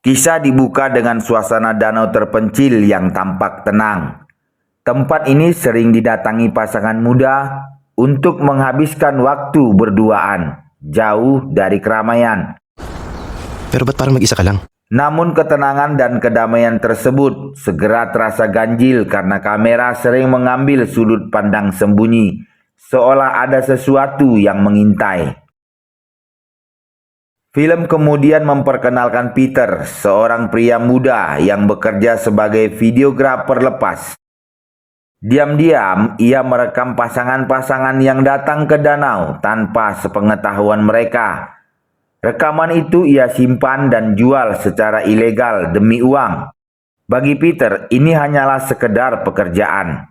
Kisah dibuka dengan suasana danau terpencil yang tampak tenang. Tempat ini sering didatangi pasangan muda untuk menghabiskan waktu berduaan, jauh dari keramaian. Pero ba't parang mag-isa ka lang? Namun ketenangan dan kedamaian tersebut segera terasa ganjil karena kamera sering mengambil sudut pandang sembunyi, seolah ada sesuatu yang mengintai. Film kemudian memperkenalkan Peter, seorang pria muda yang bekerja sebagai videografer lepas. Diam-diam, ia merekam pasangan-pasangan yang datang ke danau tanpa sepengetahuan mereka. Rekaman itu ia simpan dan jual secara ilegal demi uang. Bagi Peter, ini hanyalah sekedar pekerjaan.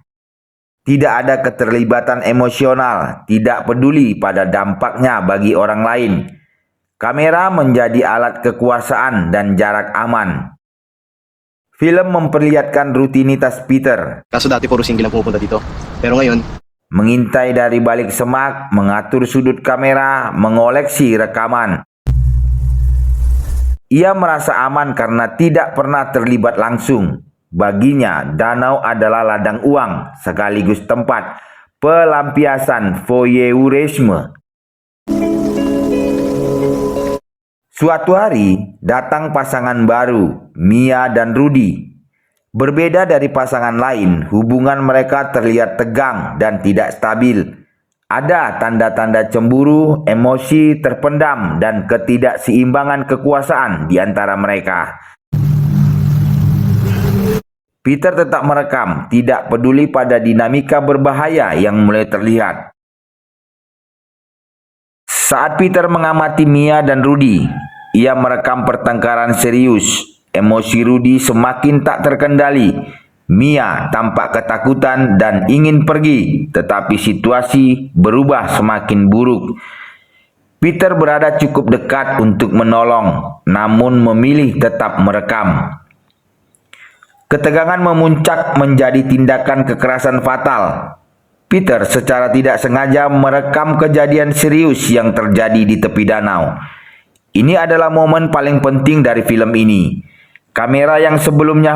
Tidak ada keterlibatan emosional, tidak peduli pada dampaknya bagi orang lain. Kamera menjadi alat kekuasaan dan jarak aman. Film memperlihatkan rutinitas Peter. Kaso dati puro single ang pupunta dito. Pero ngayon, Mengintai dari balik semak, mengatur sudut kamera, mengoleksi rekaman. Ia merasa aman karena tidak pernah terlibat langsung. Baginya, danau adalah ladang uang sekaligus tempat pelampiasan voyeurisme. Suatu hari, datang pasangan baru, Mia dan Rudy. Berbeda dari pasangan lain, hubungan mereka terlihat tegang dan tidak stabil. Ada tanda-tanda cemburu, emosi terpendam, dan ketidakseimbangan kekuasaan di antara mereka. Peter tetap merekam, tidak peduli pada dinamika berbahaya yang mulai terlihat. Saat Peter mengamati Mia dan Rudy, ia merekam pertengkaran serius. Emosi Rudy semakin tak terkendali. Mia tampak ketakutan dan ingin pergi, tetapi situasi berubah semakin buruk. Peter berada cukup dekat untuk menolong, namun memilih tetap merekam. Ketegangan memuncak menjadi tindakan kekerasan fatal. Peter secara tidak sengaja merekam kejadian serius yang terjadi di tepi danau. Ini adalah momen paling penting dari film ini. Kamera yang sebelumnya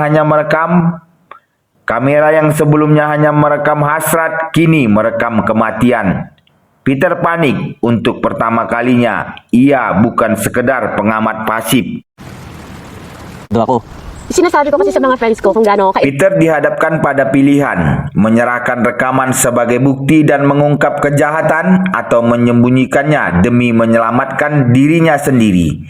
hanya merekam hasrat, kini merekam kematian. Peter panik untuk pertama kalinya. Ia bukan sekedar pengamat pasif. Do ako. Sinasabi ko kasi sa mga friends ko kung gaano Peter dihadapkan pada pilihan, menyerahkan rekaman sebagai bukti dan mengungkap kejahatan atau menyembunyikannya demi menyelamatkan dirinya sendiri.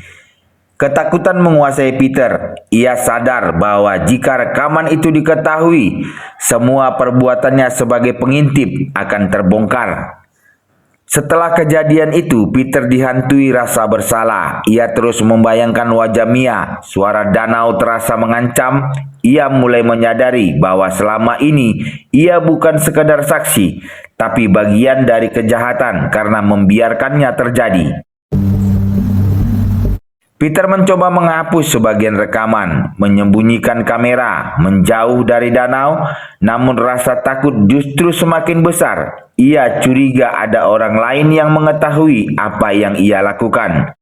Ketakutan menguasai Peter. Ia sadar bahwa jika rekaman itu diketahui, semua perbuatannya sebagai pengintip akan terbongkar. Setelah kejadian itu, Peter dihantui rasa bersalah. Ia terus membayangkan wajah Mia. Suara danau terasa mengancam. Ia mulai menyadari bahwa selama ini ia bukan sekedar saksi, tapi bagian dari kejahatan karena membiarkannya terjadi. Peter mencoba menghapus sebagian rekaman, menyembunyikan kamera, menjauh dari danau, namun rasa takut justru semakin besar. Ia curiga ada orang lain yang mengetahui apa yang ia lakukan.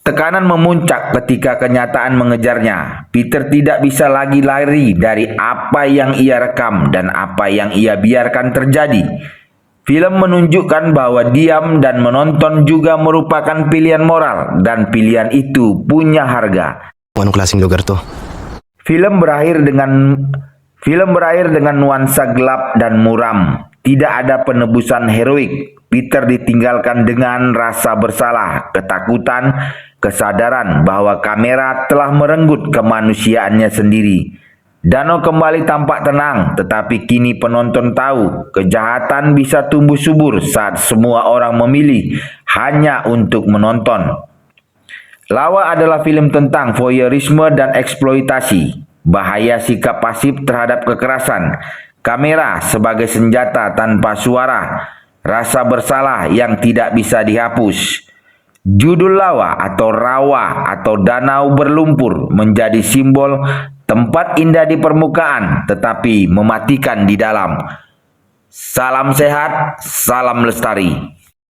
Tekanan memuncak ketika kenyataan mengejarnya. Peter tidak bisa lagi lari dari apa yang ia rekam dan apa yang ia biarkan terjadi. Film menunjukkan bahwa diam dan menonton juga merupakan pilihan moral, dan pilihan itu punya harga. anong klaseng lugar to? Film berakhir dengan nuansa gelap dan muram. Tidak ada penebusan heroik. Peter ditinggalkan dengan rasa bersalah, ketakutan, kesadaran bahwa kamera telah merenggut kemanusiaannya sendiri. Danau kembali tampak tenang, tetapi kini penonton tahu kejahatan bisa tumbuh subur saat semua orang memilih hanya untuk menonton. Lawa adalah film tentang voyeurisme dan eksploitasi, bahaya sikap pasif terhadap kekerasan, kamera sebagai senjata tanpa suara, rasa bersalah yang tidak bisa dihapus. Judul Lawa atau Rawa atau Danau Berlumpur menjadi simbol tempat indah di permukaan tetapi mematikan di dalam. Salam sehat, salam lestari.